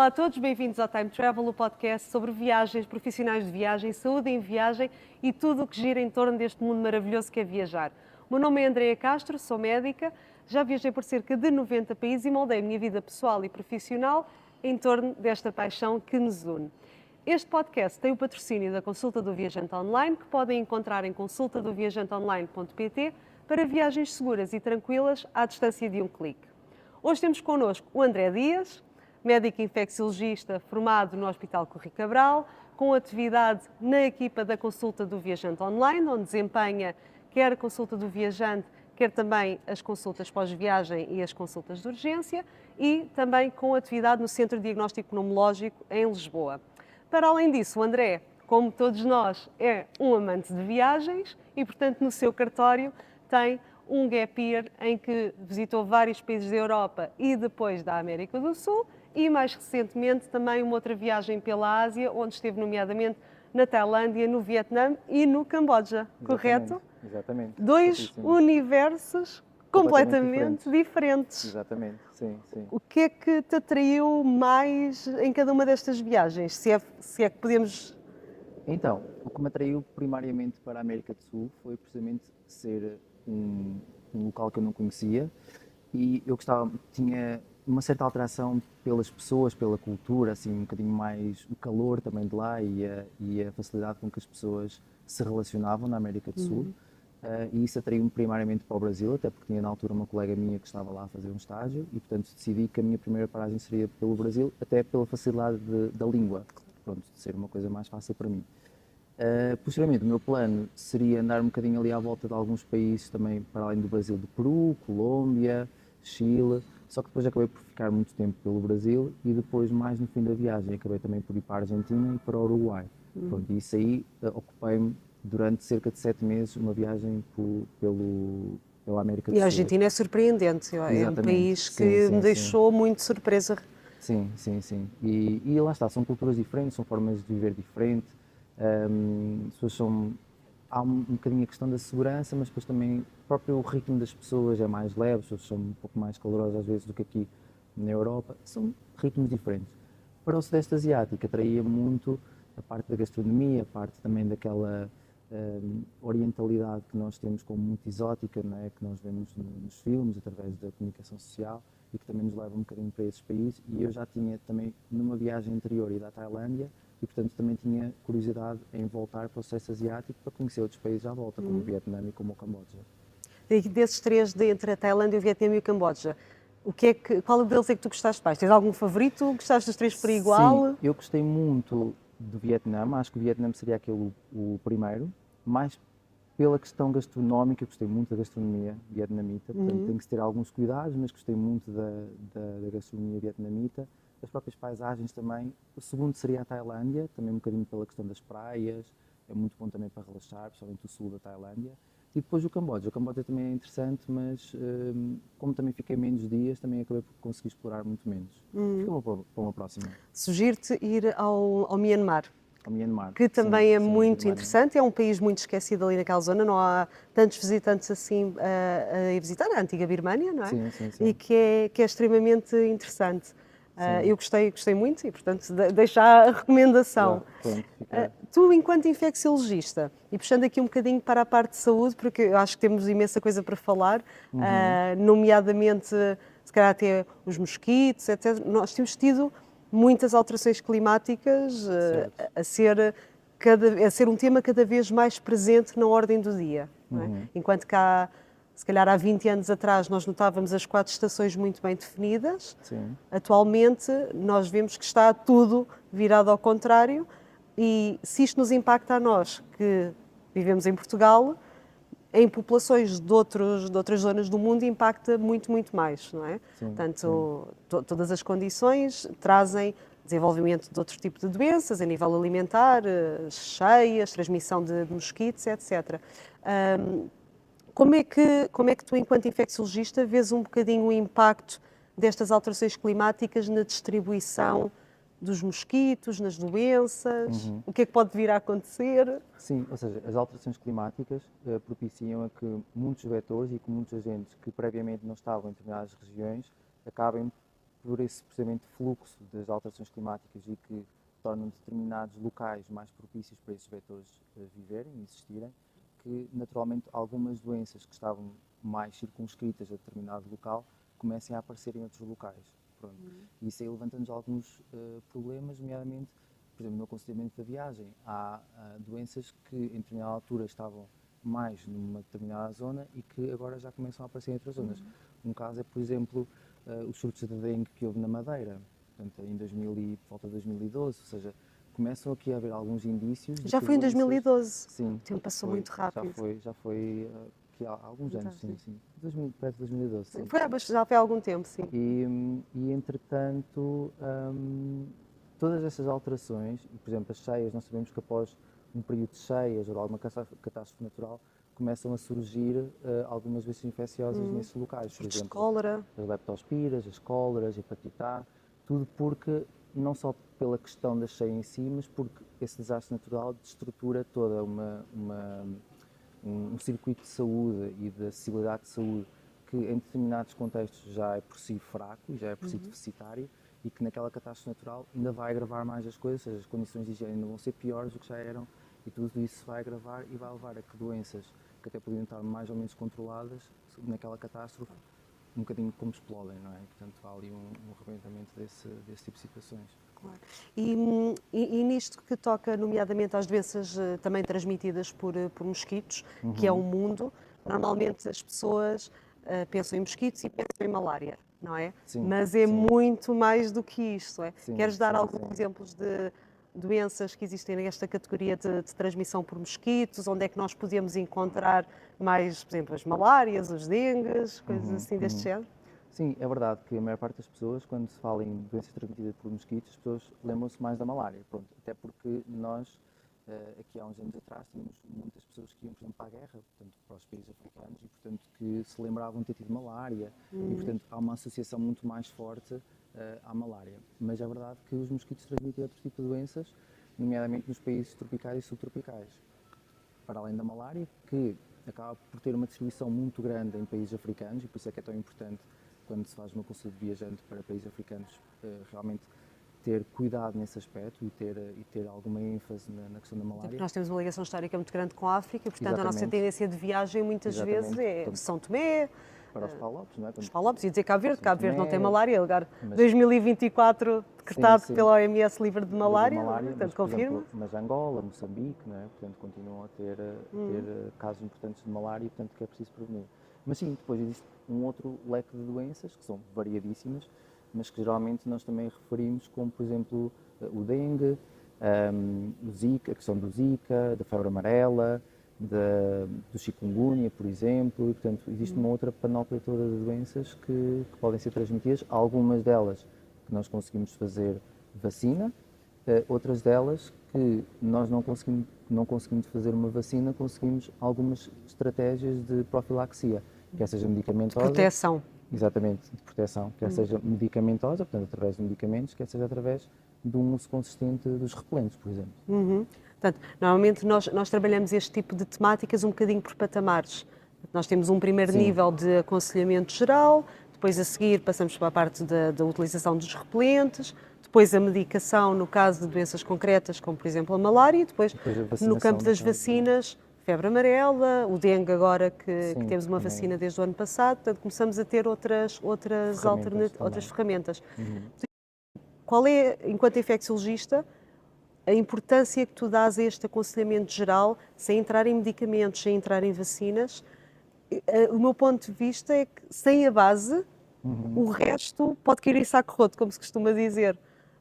Olá a todos, bem-vindos ao Time Travel, o podcast sobre viagens, profissionais de viagem, saúde em viagem e tudo o que gira em torno deste mundo maravilhoso que é viajar. O meu nome é Andreia Castro, sou médica, já viajei por cerca de 90 países e moldei a minha vida pessoal e profissional em torno desta paixão que nos une. Este podcast tem o patrocínio da Consulta do Viajante Online, que podem encontrar em consultadoviajanteonline.pt para viagens seguras e tranquilas à distância de um clique. Hoje temos connosco o André Dias, médico infecciologista formado no Hospital Corri Cabral, com atividade na equipa da Consulta do Viajante Online, onde desempenha quer a consulta do viajante, quer também as consultas pós-viagem e as consultas de urgência, e também com atividade no Centro Diagnóstico Pneumológico em Lisboa. Para além disso, o André, como todos nós, é um amante de viagens e, portanto, no seu cartório tem um gap year em que visitou vários países da Europa e depois da América do Sul e, mais recentemente, também uma outra viagem pela Ásia, onde esteve nomeadamente na Tailândia, no Vietnã e no Camboja, correto? Exatamente. Dois universos completamente diferentes. Exatamente, sim. O que é que te atraiu mais em cada uma destas viagens, se é que podemos... Então, o que me atraiu primariamente para a América do Sul foi precisamente ser um local que eu não conhecia e eu tinha uma certa alteração pelas pessoas, pela cultura, assim, um bocadinho mais o calor também de lá e a facilidade com que as pessoas se relacionavam na América do Sul. E isso atraiu-me primariamente para o Brasil, até porque tinha na altura uma colega minha que estava lá a fazer um estágio e, portanto, decidi que a minha primeira paragem seria pelo Brasil, até pela facilidade da língua, pronto, de ser uma coisa mais fácil para mim. Posteriormente, o meu plano seria andar um bocadinho ali à volta de alguns países também, para além do Brasil, do Peru, Colômbia, Chile, só que depois acabei por ficar muito tempo pelo Brasil e depois, mais no fim da viagem, acabei também por ir para a Argentina e para o Uruguai. Pronto, e isso aí ocupei-me durante cerca de 7 meses uma viagem pela América do Sul. E a Argentina é surpreendente, é um país que me deixou muito surpresa. Sim. E lá está, são culturas diferentes, são formas de viver diferentes. Há um bocadinho a questão da segurança, mas depois também o próprio ritmo das pessoas é mais leve, as pessoas são um pouco mais calorosas às vezes do que aqui na Europa. São ritmos diferentes. Para o Sudeste Asiático atraía muito a parte da gastronomia, a parte também daquela orientalidade que nós temos como muito exótica, não é? Que nós vemos nos filmes, através da comunicação social e que também nos leva um bocadinho para esses países. E eu já tinha também, numa viagem anterior, ido à Tailândia e, portanto, também tinha curiosidade em voltar para o Sudeste Asiático para conhecer outros países à volta, como o Vietnã e como o Camboja. E desses três, entre a Tailândia, o Vietnã e o Camboja, qual deles é que tu gostaste mais? Tens algum favorito? Gostaste dos três por igual? Sim, eu gostei muito do Vietnã, acho que o Vietnã seria aquele o primeiro, mais pela questão gastronómica, gostei muito da gastronomia vietnamita, portanto tem que se ter alguns cuidados, mas gostei muito da gastronomia vietnamita, as próprias paisagens também. O segundo seria a Tailândia, também um bocadinho pela questão das praias, é muito bom também para relaxar, principalmente o sul da Tailândia. E depois o Camboja também é interessante, mas como também fiquei menos dias, também acabei por conseguir explorar muito menos. Ficou para uma próxima. Sugiro-te ir ao Myanmar. Ao Myanmar. Que também é muito interessante, é um país muito esquecido ali naquela zona, não há tantos visitantes assim a visitar, a antiga Birmânia, não é? Sim. E que é extremamente interessante. Eu gostei muito e, portanto, deixo a recomendação. Tu, enquanto infecciologista, e puxando aqui um bocadinho para a parte de saúde, porque eu acho que temos imensa coisa para falar, nomeadamente, se calhar até os mosquitos, etc. Nós temos tido muitas alterações climáticas a ser um tema cada vez mais presente na ordem do dia. Não é? Enquanto que se calhar há 20 anos atrás nós notávamos as 4 estações muito bem definidas, atualmente nós vemos que está tudo virado ao contrário e se isto nos impacta a nós, que vivemos em Portugal, em populações de outras zonas do mundo impacta muito mais, não é? Portanto, todas as condições trazem desenvolvimento de outro tipo de doenças, a nível alimentar, cheias, transmissão de mosquitos, etc. Como é que tu, enquanto infecciologista, vês um bocadinho o impacto destas alterações climáticas na distribuição dos mosquitos, nas doenças? O que é que pode vir a acontecer? Sim, ou seja, as alterações climáticas propiciam a que muitos vetores e que muitos agentes que previamente não estavam em determinadas regiões acabem por esse precisamente fluxo das alterações climáticas e que tornam determinados locais mais propícios para esses vetores viverem e existirem, que naturalmente algumas doenças que estavam mais circunscritas a determinado local comecem a aparecer em outros locais. Pronto. E isso aí levanta-nos alguns problemas, nomeadamente, por exemplo, no aconselhamento da viagem, há doenças que em determinada altura estavam mais numa determinada zona e que agora já começam a aparecer em outras zonas. Um caso é, por exemplo, os surtos de dengue que houve na Madeira, portanto, em 2000 e, volta de 2012, ou seja, começam aqui a haver alguns indícios. Já foi em 2012. Sim. O tempo passou muito rápido. Já foi aqui há alguns anos, sim. 2000, perto de 2012, sim. Já foi há algum tempo, sim. E entretanto, todas essas alterações, e, por exemplo, as cheias, nós sabemos que após um período de cheias ou alguma catástrofe natural, começam a surgir algumas doenças infecciosas nesses locais. Por exemplo, cólera, as leptospiras, as cóleras, a hepatite A, tudo porque, não só pela questão da cheia em si, mas porque esse desastre natural destrutura toda um circuito de saúde e de acessibilidade de saúde que em determinados contextos já é por si fraco e já é por si deficitário e que naquela catástrofe natural ainda vai agravar mais as coisas, ou seja, as condições de higiene ainda vão ser piores do que já eram e tudo isso vai agravar e vai levar a que doenças que até podiam estar mais ou menos controladas naquela catástrofe, um bocadinho como explodem, não é? Portanto, há ali um arrebentamento desse tipo de situações. Claro. E nisto que toca, nomeadamente, às doenças também transmitidas por mosquitos, que é o mundo, normalmente as pessoas pensam em mosquitos e pensam em malária, não é? Sim, mas é sim. muito mais do que isto. É? Sim, Queres dar sim, alguns sim. exemplos de doenças que existem nesta categoria de transmissão por mosquitos? Onde é que nós podemos encontrar mais, por exemplo, as malárias, os dengues, coisas assim deste género? Sim, é verdade que a maior parte das pessoas, quando se fala em doenças transmitidas por mosquitos, as pessoas lembram-se mais da malária. Pronto, até porque nós, aqui há uns anos atrás, tínhamos muitas pessoas que iam, por exemplo, para a guerra, portanto, para os países africanos, e, portanto, que se lembravam de ter tido malária. E, portanto, há uma associação muito mais forte à malária. Mas é verdade que os mosquitos transmitem outro tipo de doenças, nomeadamente nos países tropicais e subtropicais. Para além da malária, que acaba por ter uma distribuição muito grande em países africanos, e por isso é que é tão importante, quando se faz uma consulta de viajante para países africanos, realmente ter cuidado nesse aspecto e ter alguma ênfase na questão da malária. Porque nós temos uma ligação histórica muito grande com a África, portanto Exatamente. a nossa tendência de viagem muitas vezes é Portanto, São Tomé, para os Palopes, não é? os Palopes, ia dizer Cabo Verde. Cabo Verde não tem Tomé, malária, lugar mas- 2024 decretado sim. pela OMS livre de malária, malária, portanto mas, por confirmo. exemplo, mas Angola, Moçambique, não é? Portanto, continuam a ter casos importantes de malária e, portanto, que é preciso prevenir. Mas sim, depois existe um outro leque de doenças que são variadíssimas, mas que geralmente nós também referimos como, por exemplo, o dengue, o Zika, a questão do Zika, da febre amarela, do chikungunya, por exemplo, e, portanto, existe uma outra panóplia toda de doenças que podem ser transmitidas, algumas delas que nós conseguimos fazer vacina, outras delas que nós não conseguimos fazer uma vacina, conseguimos algumas estratégias de profilaxia, quer seja medicamentosa. Proteção. Exatamente, de proteção, quer seja medicamentosa, portanto, através de medicamentos, quer seja através de um uso consistente dos repelentes, por exemplo. Portanto, normalmente nós trabalhamos este tipo de temáticas um bocadinho por patamares. Nós temos um primeiro nível de aconselhamento geral, depois a seguir passamos para a parte da utilização dos repelentes, depois a medicação no caso de doenças concretas, como por exemplo a malária, e depois no campo das vacinas, febre amarela, o dengue agora que temos uma vacina desde o ano passado, portanto começamos a ter outras ferramentas. Qual é, enquanto infecciologista, a importância que tu dás a este aconselhamento geral, sem entrar em medicamentos, sem entrar em vacinas? O meu ponto de vista é que sem a base, o resto pode cair em saco roto, como se costuma dizer,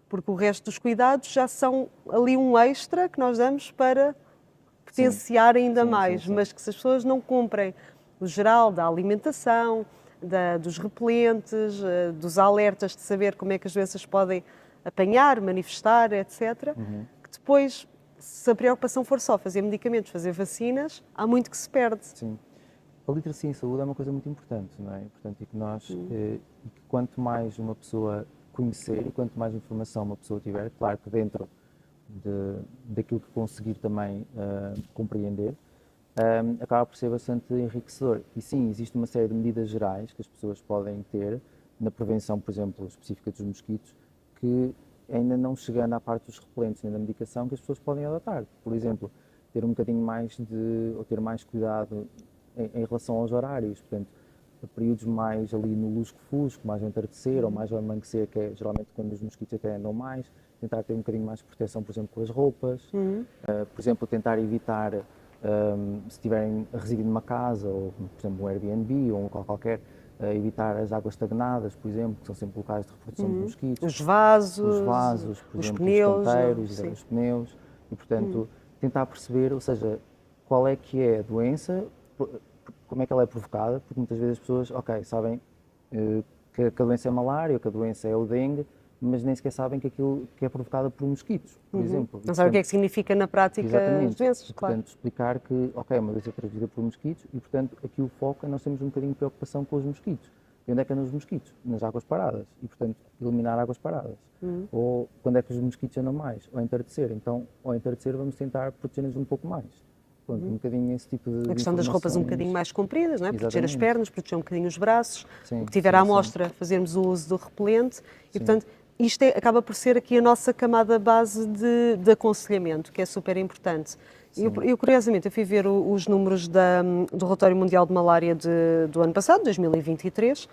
porque o resto dos cuidados já são ali um extra que nós damos para potenciar ainda mais, mas que se as pessoas não comprem o geral da alimentação, dos repelentes, dos alertas de saber como é que as doenças podem apanhar, manifestar, etc., que depois, se a preocupação for só fazer medicamentos, fazer vacinas, há muito que se perde. Sim. A literacia em saúde é uma coisa muito importante, não é? Portanto, e que quanto mais uma pessoa conhecer e quanto mais informação uma pessoa tiver, claro que dentro daquilo que conseguir também compreender, acaba por ser bastante enriquecedor. E sim, existe uma série de medidas gerais que as pessoas podem ter na prevenção, por exemplo, específica dos mosquitos, que ainda não chegando à parte dos repelentes nem da medicação, que as pessoas podem adotar. Por exemplo, ter um bocadinho mais ou ter mais cuidado em relação aos horários, portanto, períodos mais ali no lusco-fusco, mais ao entardecer ou mais ao amanhecer, que é geralmente quando os mosquitos até andam mais, tentar ter um bocadinho mais de proteção, por exemplo, com as roupas, por exemplo, tentar evitar, se estiverem a residir numa casa, ou por exemplo um Airbnb ou um local qualquer, evitar as águas estagnadas, por exemplo, que são sempre locais de reprodução de mosquitos. Os vasos, por os exemplo, pneus, os canteiros, os pneus, e portanto tentar perceber, ou seja, qual é que é a doença, como é que ela é provocada, porque muitas vezes as pessoas, ok, sabem que a doença é malária, que a doença é o dengue, mas nem sequer sabem que aquilo que é provocada por mosquitos, por exemplo. Não sabem o que é que significa na prática exatamente. as doenças, E, claro. portanto, explicar que, ok, é uma doença transmitida por mosquitos e, portanto, aqui o foco é nós temos um bocadinho de preocupação com os mosquitos. E onde é que andam os mosquitos? Nas águas paradas. E, portanto, eliminar águas paradas. Ou quando é que os mosquitos andam mais? Ao entardecer. Então, ao entardecer vamos tentar proteger-nos um pouco mais. Pronto, um bocadinho esse tipo de A questão das roupas um bocadinho mais compridas, não é? Proteger as pernas, proteger um bocadinho os braços, sim, o que tiver à mostra, fazermos o uso do repelente. E, portanto, isto acaba por ser aqui a nossa camada base de aconselhamento, que é super importante. Eu, curiosamente, eu fui ver os números do Relatório Mundial de Malária do ano passado, 2023,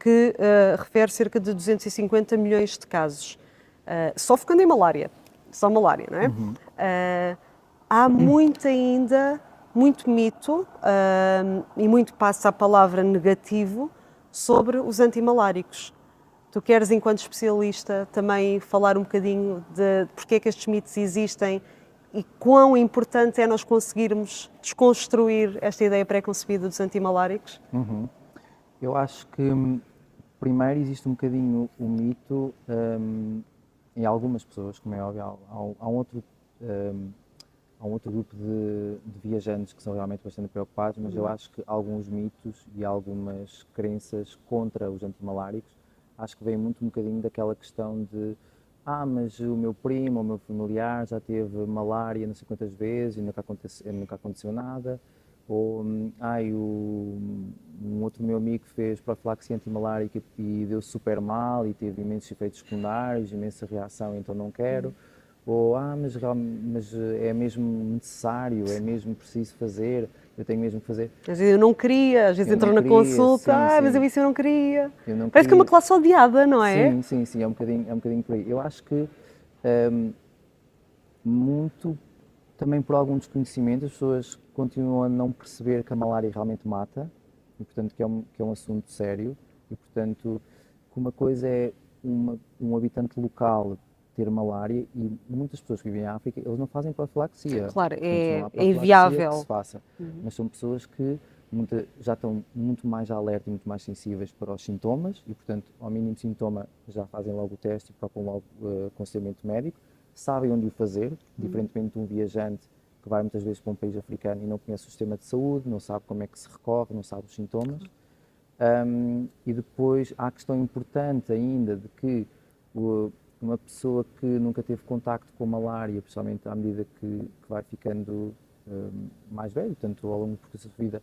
que refere cerca de 250 milhões de casos, só focando em malária, só malária, não é? Há muito ainda, muito mito e muito passa a palavra negativo sobre os antimaláricos. Tu queres, enquanto especialista, também falar um bocadinho de porque é que estes mitos existem e quão importante é nós conseguirmos desconstruir esta ideia pré-concebida dos antimaláricos? Eu acho que, primeiro, existe um bocadinho o mito em algumas pessoas, como é óbvio, há um outro grupo de viajantes que são realmente bastante preocupados, mas eu acho que alguns mitos e algumas crenças contra os antimaláricos, acho que vem muito um bocadinho daquela questão de mas o meu primo ou o meu familiar já teve malária não sei quantas vezes e nunca aconteceu nada. Ou, um outro meu amigo fez profilaxia antimalárica e deu super mal e teve imensos efeitos secundários, imensa reação, então não quero. Ou, mas é mesmo necessário, é mesmo preciso fazer, eu tenho mesmo que fazer. Às vezes eu não queria, às vezes entram na consulta, mas eu isso eu não queria. Parece que é uma classe odiada, não é? Sim, é um bocadinho por aí. Eu acho que muito também por algum desconhecimento, as pessoas continuam a não perceber que a malária realmente mata, e portanto que é um assunto sério, e portanto que uma coisa é um habitante local ter malária e muitas pessoas que vivem em África, eles não fazem profilaxia. Claro, portanto, não há é inviável. que se faça. Mas são pessoas que já estão muito mais alerta e muito mais sensíveis para os sintomas e, portanto, ao mínimo sintoma já fazem logo o teste e procuram logo aconselhamento médico, sabem onde o fazer, diferentemente de um viajante que vai muitas vezes para um país africano e não conhece o sistema de saúde, não sabe como é que se recorre, não sabe os sintomas. E depois há a questão importante ainda de que uma pessoa que nunca teve contacto com a malária, principalmente à medida que vai ficando mais velho, portanto ao longo do percurso da vida,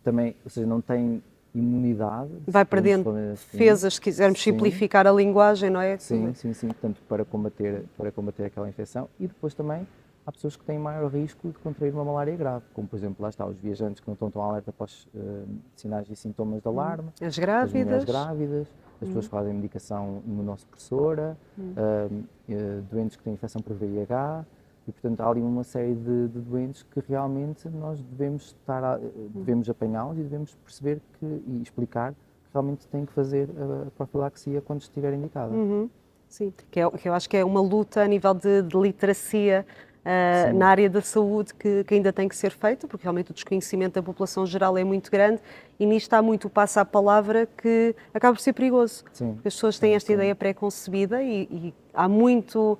também, ou seja, não tem imunidade. Vai perdendo defesas, se quisermos simplificar a linguagem, não é? Sim, portanto para combater aquela infecção. E depois também há pessoas que têm maior risco de contrair uma malária grave, como por exemplo, lá está, os viajantes que não estão tão alerta para os sinais e sintomas de alarme, as mulheres grávidas, as pessoas que fazem medicação imunossupressora, doentes que têm infecção por VIH, e portanto há ali uma série de doentes que realmente nós devemos apanhá-los e devemos perceber e explicar que realmente têm que fazer a profilaxia quando estiver indicada. Sim, que eu acho que é uma luta a nível de literacia na área da saúde que ainda tem que ser feita, porque realmente o desconhecimento da população geral é muito grande e nisto há muito o passo à palavra que acaba por ser perigoso. Porque as pessoas têm esta ideia pré-concebida e há muito...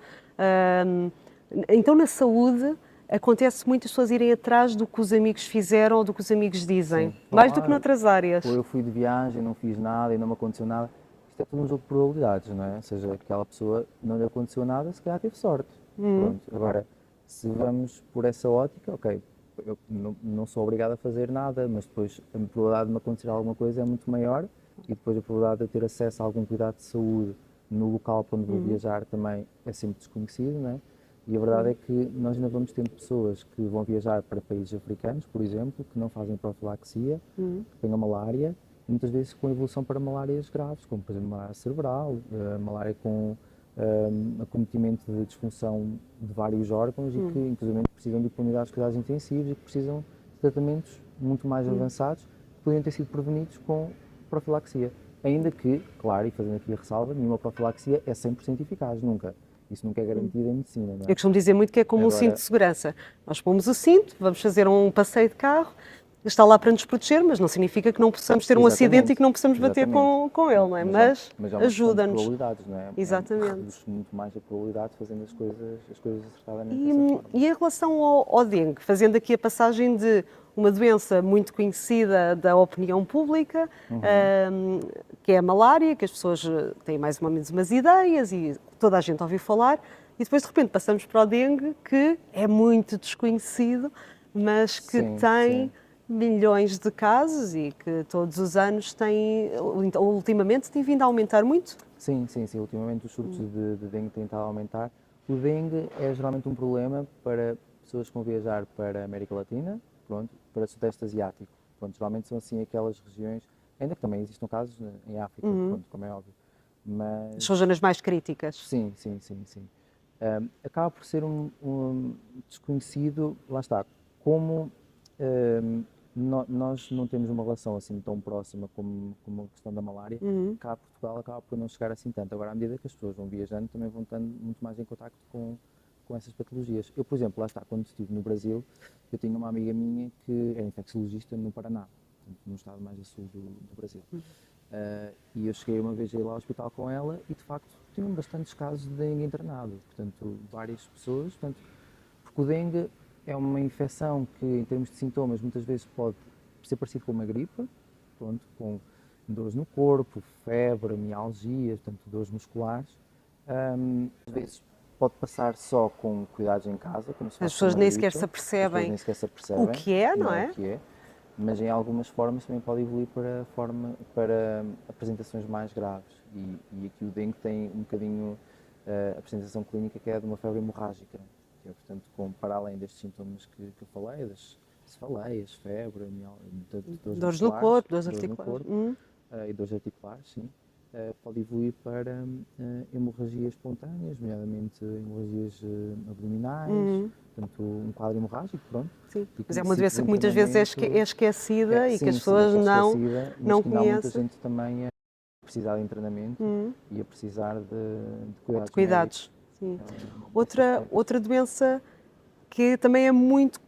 então na saúde acontece muito as pessoas irem atrás do que os amigos fizeram ou do que os amigos dizem, mais do que noutras áreas. Ou eu fui de viagem, não fiz nada e não me aconteceu nada. Isto é tudo um jogo de probabilidades, não é? Ou seja, aquela pessoa não lhe aconteceu nada, se calhar teve sorte. Pronto. Agora, se vamos por essa ótica, ok, eu não sou obrigado a fazer nada, mas depois a probabilidade de me acontecer alguma coisa é muito maior e depois a probabilidade de eu ter acesso a algum cuidado de saúde no local para onde vou viajar também é sempre desconhecido, não é? E a verdade é que nós ainda vamos tendo pessoas que vão viajar para países africanos, por exemplo, que não fazem profilaxia, que têm a malária, e muitas vezes com evolução para malárias graves, como por exemplo malária cerebral, malária com acometimento de disfunção de vários órgãos e que inclusive precisam de ir para unidades de cuidados intensivos e que precisam de tratamentos muito mais avançados que podiam ter sido prevenidos com profilaxia. Ainda que, claro, e fazendo aqui a ressalva, nenhuma profilaxia é 100% eficaz, nunca. Isso nunca é garantido em medicina, não é? Eu costumo dizer muito que é como um cinto de segurança. Nós pomos o cinto, vamos fazer um passeio de carro, está lá para nos proteger, mas não significa que não possamos ter um acidente e que não possamos bater com ele, não é? Mas ajuda-nos. Probabilidades, não é? Exatamente. Reduz muito mais a probabilidade fazendo as coisas acertadamente dessa forma. E em relação ao dengue, fazendo aqui a passagem de uma doença muito conhecida da opinião pública, que é a malária, que as pessoas têm mais ou menos umas ideias e toda a gente ouviu falar, e depois de repente passamos para o dengue, que é muito desconhecido, mas que tem milhões de casos e que todos os anos ultimamente tem vindo a aumentar muito. Sim. Ultimamente os surtos de dengue têm estado a aumentar. O dengue é geralmente um problema para pessoas que vão viajar para a América Latina, para o Sudeste Asiático. Geralmente são assim aquelas regiões, ainda que também existam casos em África, como é óbvio. Mas... São zonas mais críticas. Sim. Acaba por ser um desconhecido, lá está, como nós não temos uma relação assim tão próxima como a questão da malária, cá Portugal acaba por não chegar assim tanto. Agora, à medida que as pessoas vão viajando, também vão estando muito mais em contacto com essas patologias. Eu, por exemplo, lá está, quando estive no Brasil, eu tinha uma amiga minha que era infecciologista no Paraná, no estado mais a sul do Brasil. E eu cheguei uma vez a ir lá ao hospital com ela e, de facto, tinham bastantes casos de dengue internado. Portanto, várias pessoas. Porque o dengue é uma infecção que, em termos de sintomas, muitas vezes pode ser parecido com uma gripe, com dores no corpo, febre, mialgia, portanto, dores musculares. Às vezes pode passar só com cuidados em casa, como se fosse as pessoas nem sequer se apercebem o que é, não é? Mas em algumas formas também pode evoluir para apresentações mais graves. E aqui o dengue tem um bocadinho a apresentação clínica que é de uma febre hemorrágica, que é, portanto, para além destes sintomas que eu falei, das cefaleias, febre, dores no corpo, dores articulares. E dores articulares, sim. Pode evoluir para hemorragias espontâneas, nomeadamente hemorragias abdominais, portanto, um quadro hemorrágico, pronto. Sim, mas é uma doença que muitas vezes é esquecida e que as pessoas não conhecem. Muita gente também a precisar de internamento e a precisar de cuidados. Sim. Outra doença que também é muito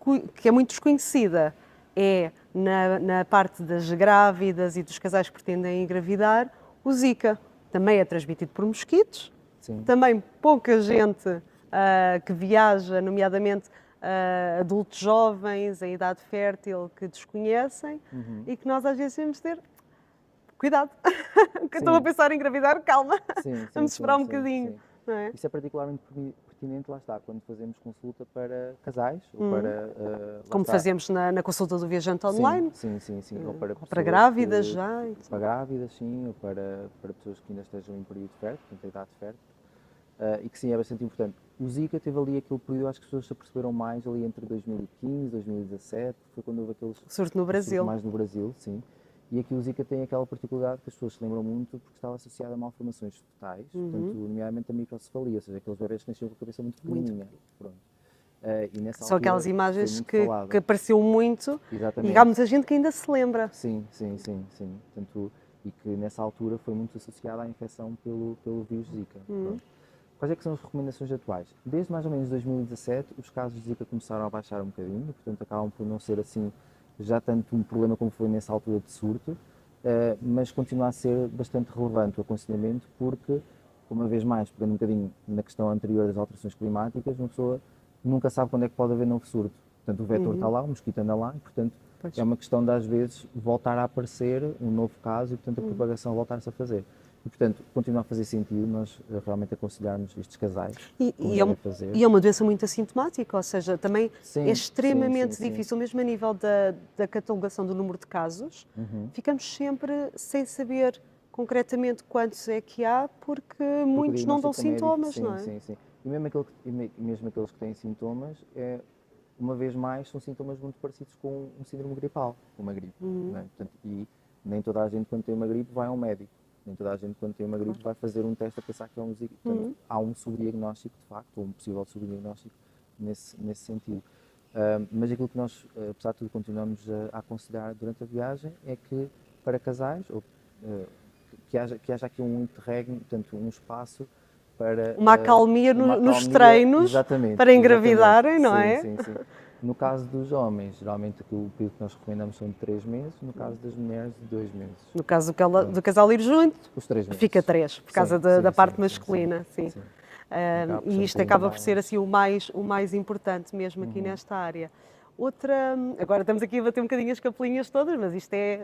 desconhecida é na parte das grávidas e dos casais que pretendem engravidar, o Zika. Também é transmitido por mosquitos. Sim. Também pouca gente que viaja, nomeadamente adultos jovens, em idade fértil, que desconhecem e que nós às vezes temos de ter cuidado. Que estou a pensar em engravidar, calma, vamos esperar um bocadinho. Não é? Isso é particularmente pertinente, lá está, quando fazemos consulta para casais ou para... como fazemos na consulta do viajante online. Sim. Ou para grávidas já. Para grávidas, sim, ou para pessoas que ainda estejam em período fértil, portanto, idade fértil. E que sim, é bastante importante. O Zika teve ali aquele período, acho que as pessoas se aperceberam mais ali entre 2015 e 2017, foi quando houve aqueles... Surto no Brasil. Mais no Brasil, sim. E aqui o Zika tem aquela particularidade que as pessoas se lembram muito porque estava associada a malformações fetais, portanto, nomeadamente a microcefalia, ou seja, aqueles bebês que nasciam com a cabeça muito pequenininha. E nessa São altura, aquelas imagens que apareceu muito. Exatamente. E há muita gente que ainda se lembra. Sim. Portanto, e que nessa altura foi muito associada à infecção pelo vírus Zika. Quais é que são as recomendações atuais? Desde mais ou menos 2017, os casos de Zika começaram a baixar um bocadinho, portanto acabam por não ser assim já tanto um problema como foi nessa altura de surto, mas continua a ser bastante relevante o aconselhamento porque, uma vez mais, pegando um bocadinho na questão anterior das alterações climáticas, uma pessoa nunca sabe quando é que pode haver novo surto. Portanto, o vetor está lá, o mosquito anda lá, e, portanto, é uma questão de, às vezes, voltar a aparecer um novo caso e, portanto, a propagação voltar-se a fazer. E, portanto, continua a fazer sentido nós realmente aconselharmos estes casais fazer. E é uma doença muito assintomática, ou seja, também Sim, é extremamente sim. difícil, mesmo a nível da catalogação do número de casos, ficamos sempre sem saber concretamente quantos é que há, porque muitos não dão sintomas, não é? Sim. E mesmo aqueles que têm sintomas, uma vez mais, são sintomas muito parecidos com um síndrome gripal, uma gripe. Não é? Portanto, e nem toda a gente, quando tem uma gripe, vai ao médico. Nem toda a gente, quando tem uma gripe, vai fazer um teste a pensar que é um zika. Portanto, há um subdiagnóstico, de facto, ou um possível subdiagnóstico nesse sentido. Mas aquilo que nós, apesar de tudo, continuamos a aconselhar durante a viagem é que, para casais, que haja aqui um interregno, portanto, um espaço para... Uma acalmia nos treinos para engravidarem, não é? Sim. No caso dos homens, geralmente o período que nós recomendamos são de 3 meses, no caso das mulheres, de 2 meses. No caso do casal ir junto, os 3 meses. Fica 3, por causa da parte masculina, sim. E isto acaba por ser assim o mais importante mesmo aqui nesta área. Outra, agora estamos aqui a bater um bocadinho as capelinhas todas, mas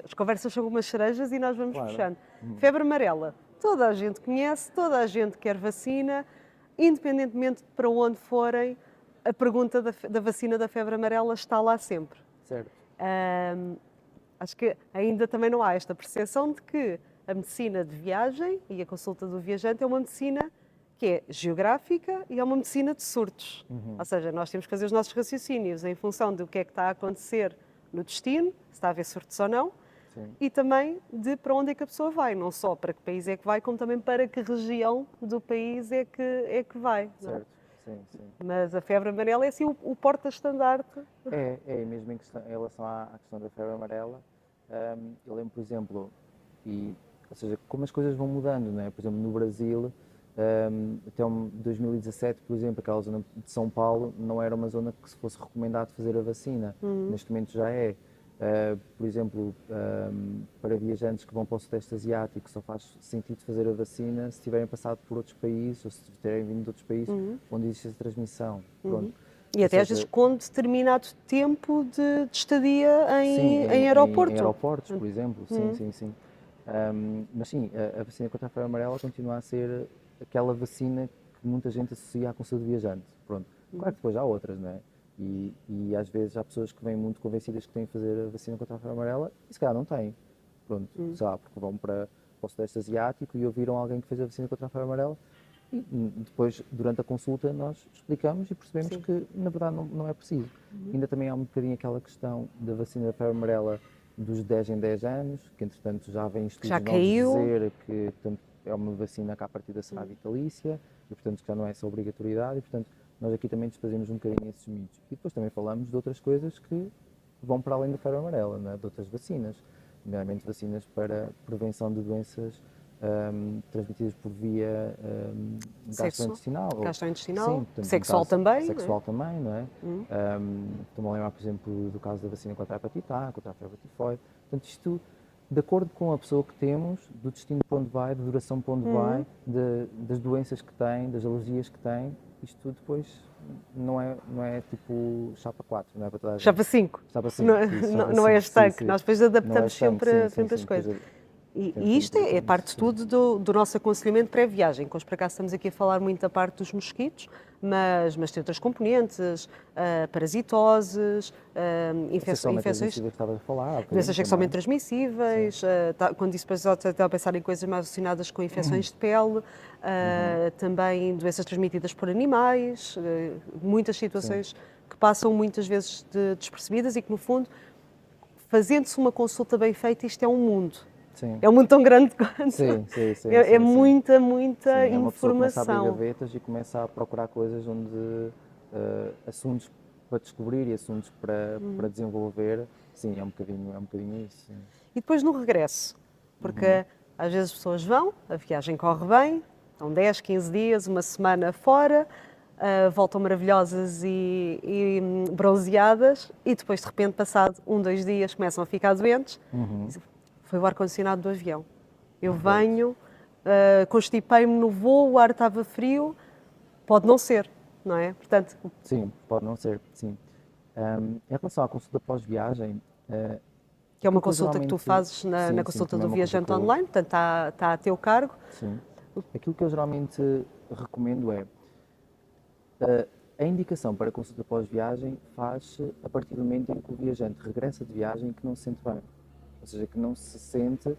as conversas são umas cerejas e nós vamos puxando. Febre amarela, toda a gente conhece, toda a gente quer vacina, independentemente de para onde forem, a pergunta da vacina da febre amarela está lá sempre. Certo. Acho que ainda também não há esta percepção de que a medicina de viagem e a consulta do viajante é uma medicina que é geográfica e é uma medicina de surtos. Ou seja, nós temos que fazer os nossos raciocínios em função do que é que está a acontecer no destino, se está a haver surtos ou não, e também de para onde é que a pessoa vai, não só para que país é que vai, como também para que região do país é que vai. Certo, sim. Mas a febre amarela é assim o porta-estandarte. É mesmo em relação à questão da febre amarela. Eu lembro, por exemplo, ou seja, como as coisas vão mudando, não é? Por exemplo, no Brasil, até 2017, por exemplo, aquela zona de São Paulo não era uma zona que se fosse recomendado fazer a vacina. Neste momento já é. Por exemplo, para viajantes que vão para o Sudeste Asiático, só faz sentido fazer a vacina se tiverem passado por outros países ou se tiverem vindo de outros países onde existe essa transmissão. Pronto. E até às vezes com determinado tempo de estadia em aeroporto. Em aeroportos, por exemplo. Sim. Mas sim, a vacina contra a febre amarela continua a ser aquela vacina que muita gente associa à consulta de viajante. Pronto. Claro que depois há outras, não é? E às vezes há pessoas que vêm muito convencidas que têm que fazer a vacina contra a febre amarela e se calhar não têm. Pronto, sei lá, porque vão para o Sudeste Asiático e ouviram alguém que fez a vacina contra a febre amarela e depois, durante a consulta, nós explicamos e percebemos que, na verdade, não é preciso. Ainda também há um bocadinho aquela questão da vacina da febre amarela dos 10 em 10 anos, que entretanto já vem estudos novos dizer que portanto, é uma vacina que à partida será vitalícia e, portanto, que já não é essa obrigatoriedade e, portanto, nós aqui também desfazemos um bocadinho esses mitos. E depois também falamos de outras coisas que vão para além da febre amarela, né? De outras vacinas, nomeadamente vacinas para prevenção de doenças transmitidas por via gastrointestinal. Gastrointestinal, sim, sexual também. Sexual também, não é? Estou-me a lembrar, por exemplo, do caso da vacina contra a hepatite A, contra a febre tifoide. Portanto, isto, de acordo com a pessoa que temos, do destino para onde vai, da duração para onde vai, das doenças que tem, das alergias que tem, isto tudo depois não é tipo chapa 4, não é para toda a gente. Chapa 5. Chapa 5. Não é estanque, nós depois adaptamos sempre as coisas. Depois, E isto é parte de tudo do nosso aconselhamento pré-viagem, que hoje por acaso estamos aqui a falar muito da parte dos mosquitos, mas tem outras componentes, parasitoses, infecções, doenças sexualmente transmissíveis, quando isso depois está a pensar em coisas mais relacionadas com infecções de pele, também doenças transmitidas por animais, muitas situações que passam muitas vezes despercebidas e que no fundo, fazendo-se uma consulta bem feita, isto é um mundo. Sim. É um mundo tão grande quanto. É muita é uma pessoa informação. começa a abrir gavetas e começa a procurar coisas onde assuntos para descobrir e assuntos para desenvolver. Sim, é um bocadinho isso. Sim. E depois no regresso, porque às vezes as pessoas vão, a viagem corre bem, estão 10, 15 dias, uma semana fora, voltam maravilhosas e bronzeadas e depois de repente passado 1, 2 dias começam a ficar doentes. Foi o ar-condicionado do avião. Eu venho, constipei-me no voo, o ar estava frio, pode não ser, não é? Portanto, sim, pode não ser, sim. Em relação à consulta pós-viagem, Que é uma consulta que tu fazes na consulta do Viajante Online, portanto está a teu cargo. Sim. Aquilo que eu geralmente recomendo é a indicação para consulta pós-viagem faz-se a partir do momento em que o viajante regressa de viagem e que não se sente bem. Ou seja, que não se sente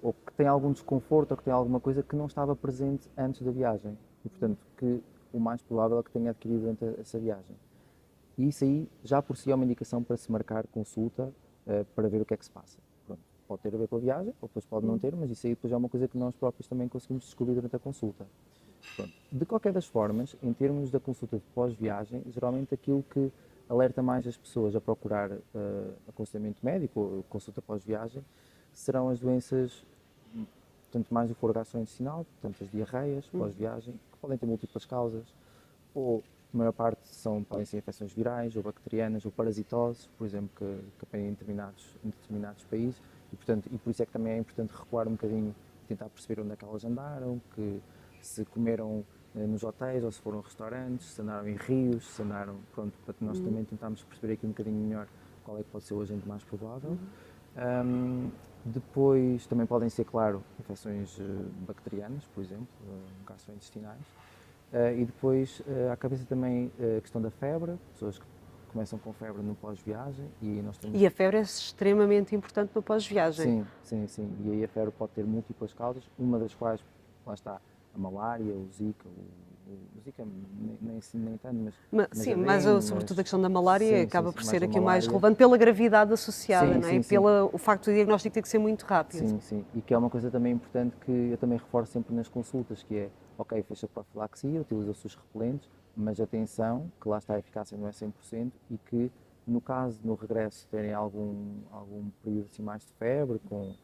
ou que tem algum desconforto ou que tem alguma coisa que não estava presente antes da viagem. E, portanto, que o mais provável é que tenha adquirido durante essa viagem. E isso aí, já por si, é uma indicação para se marcar consulta para ver o que é que se passa. Pronto. Pode ter a ver com a viagem, ou depois pode não ter, mas isso aí depois é uma coisa que nós próprios também conseguimos descobrir durante a consulta. Pronto. De qualquer das formas, em termos da consulta de pós-viagem, geralmente aquilo que alerta mais as pessoas a procurar aconselhamento médico ou consulta pós-viagem serão as doenças, tanto mais do foro gastrointestinal, portanto as diarreias pós-viagem, que podem ter múltiplas causas, ou a maior parte podem ser infecções virais ou bacterianas ou parasitoses, por exemplo, que apanham em determinados países, e, portanto, e por isso é que também é importante recuar um bocadinho, tentar perceber onde é que elas andaram, que se comeram nos hotéis ou se foram a restaurantes, se andaram em rios, se andaram, pronto, para que nós também tentarmos perceber aqui um bocadinho melhor qual é que pode ser o agente mais provável. Depois também podem ser, claro, infecções bacterianas, por exemplo, gastrointestinais. E depois à cabeça também a questão da febre, pessoas que começam com febre no pós-viagem e nós temos... E a febre é extremamente importante no pós-viagem. Sim. E aí a febre pode ter múltiplas causas, uma das quais, lá está, a malária, o Zika, o Zika nem tanto, mas sobretudo a questão da malária acaba por ser aqui o mais relevante pela gravidade associada, não é? Pelo facto do diagnóstico ter que ser muito rápido. Sim, e que é uma coisa também importante que eu também reforço sempre nas consultas, que é, ok, fez a profilaxia, utiliza-se os repelentes, mas atenção, que lá está a eficácia não é 100% e que no caso, no regresso, terem algum período assim mais de febre, com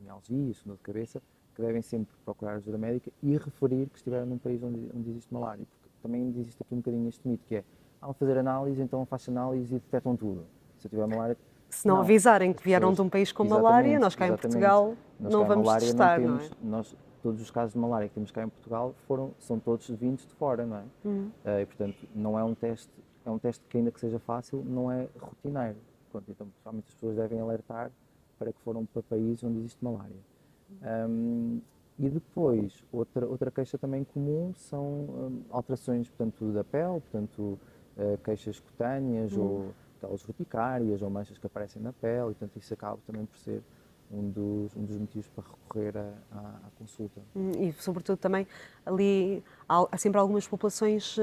mialgias, dor de cabeça, que devem sempre procurar ajuda médica e referir que estiveram num país onde existe malária, porque também existe aqui um bocadinho este mito que é, vão fazer análise, então faz análise e detectam tudo. Se eu tiver malária... Se não avisarem que vieram de um país com malária, nós cá em Portugal não vamos testar, não é? Todos os casos de malária que temos cá em Portugal são todos vindos de fora, não é? E, portanto, não é um teste que ainda que seja fácil, não é rotineiro. Pronto, então, principalmente as pessoas devem alertar para que foram para países onde existe malária. E depois, outra queixa também comum são alterações, portanto, da pele, portanto, queixas cutâneas ou aquelas urticárias ou manchas que aparecem na pele, e portanto isso acaba também por ser um dos motivos para recorrer à consulta. E sobretudo também ali há sempre algumas populações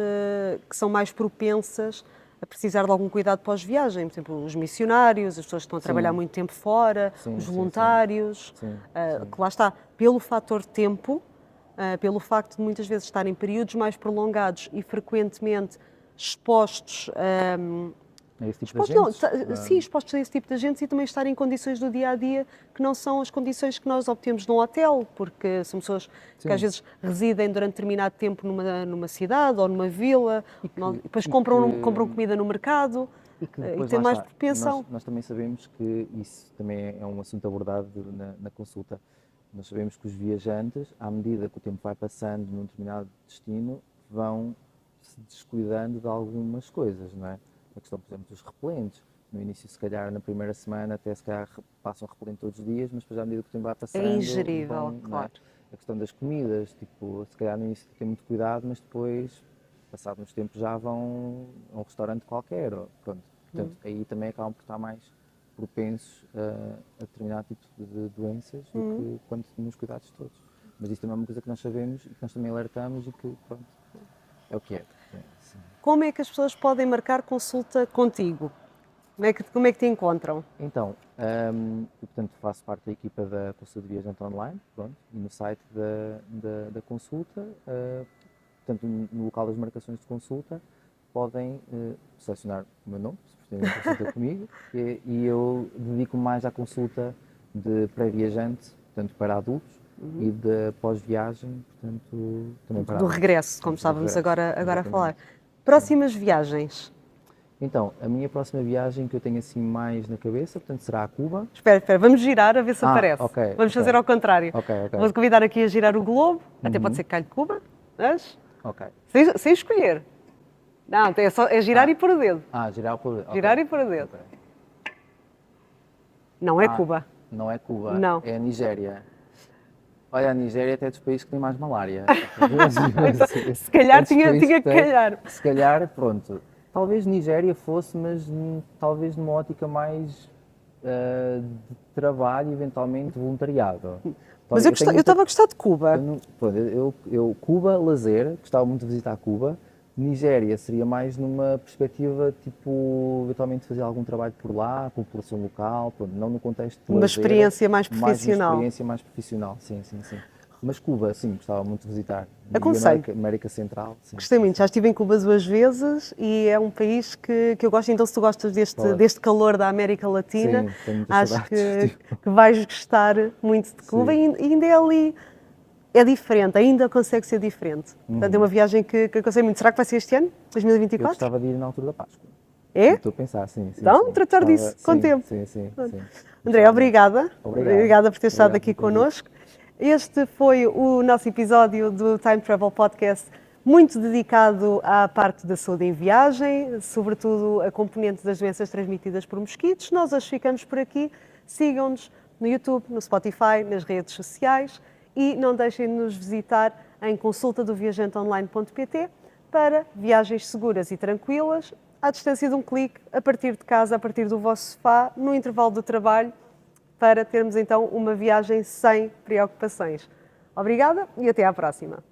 que são mais propensas a precisar de algum cuidado pós-viagem, por exemplo, os missionários, as pessoas que estão a trabalhar muito tempo fora, os voluntários, que lá está, pelo fator tempo, pelo facto de muitas vezes estarem períodos mais prolongados e frequentemente expostos a esse tipo de agentes? Sim, expostos a esse tipo de agentes e também estar em condições do dia-a-dia que não são as condições que nós obtemos num hotel, porque são pessoas que às vezes residem durante determinado tempo numa cidade ou numa vila, depois compram comida no mercado e têm mais propensão. Nós também sabemos que isso também é um assunto abordado na consulta. Nós sabemos que os viajantes, à medida que o tempo vai passando num determinado destino, vão se descuidando de algumas coisas, não é? A questão, por exemplo, dos repelentes. No início, se calhar, na primeira semana, até se calhar passam repelente todos os dias, mas depois, à medida que o tempo vai passando... É ingerível, claro. A questão das comidas, tipo, se calhar no início tem muito cuidado, mas depois, passado uns tempos, já vão a um restaurante qualquer. Pronto. Portanto, aí também acabam por estar mais propensos a determinado tipo de doenças do que quando temos os cuidados todos. Mas isso também é uma coisa que nós sabemos e que nós também alertamos e que, pronto, é o que é. Como é que as pessoas podem marcar consulta contigo? Como é que te encontram? Então, eu, portanto, faço parte da equipa da consulta de viajante online, pronto, e no site da consulta, portanto, no local das marcações de consulta, podem selecionar o meu nome, se pretendem consulta comigo, e eu dedico-me mais à consulta de pré-viajante, portanto, para adultos, e de pós-viagem, portanto, também para do regresso, como estávamos agora a falar. Próximas viagens? Então, a minha próxima viagem que eu tenho assim mais na cabeça, portanto, será a Cuba. Espera, vamos girar a ver se aparece. Okay, vamos fazer ao contrário. Vou-te convidar aqui a girar o globo, até pode ser que caia de Cuba, mas sem escolher. Não, é girar e pôr o dedo. Girar e pôr o dedo. Girar e pôr o dedo. Não é Cuba. Não é Cuba, Não. é a Nigéria. Olha, a Nigéria até é dos países que têm mais malária. Se calhar tinha que calhar. Se calhar, pronto. Talvez Nigéria fosse, mas talvez numa ótica mais de trabalho, eventualmente voluntariado. Mas eu estava a gostar de Cuba. Cuba, lazer, gostava muito de visitar Cuba. Nigéria seria mais numa perspectiva, tipo, eventualmente fazer algum trabalho por lá, com a população local, pronto, não no contexto de uma lazer, experiência mais profissional. Uma experiência mais profissional, sim. Mas Cuba, sim, gostava muito de visitar. Aconselho. E América Central. Sim, Gostei muito, já estive em Cuba 2 vezes e é um país que eu gosto. Então, se tu gostas deste calor da América Latina, sim, acho que vais gostar muito de Cuba e ainda é ali. É diferente, ainda consegue ser diferente. Portanto, é uma viagem que aconselho muito. Será que vai ser este ano, 2024? Eu gostava de ir na altura da Páscoa. É? Estou a pensar, sim. Então, tratar disso com tempo. Sim. André, obrigada. Obrigada por ter estado aqui connosco. Este foi o nosso episódio do Time Travel Podcast, muito dedicado à parte da saúde em viagem, sobretudo a componente das doenças transmitidas por mosquitos. Nós hoje ficamos por aqui. Sigam-nos no YouTube, no Spotify, nas redes sociais. E não deixem de nos visitar em consultadoviajanteonline.pt para viagens seguras e tranquilas, à distância de um clique, a partir de casa, a partir do vosso sofá, no intervalo do trabalho, para termos então uma viagem sem preocupações. Obrigada e até à próxima.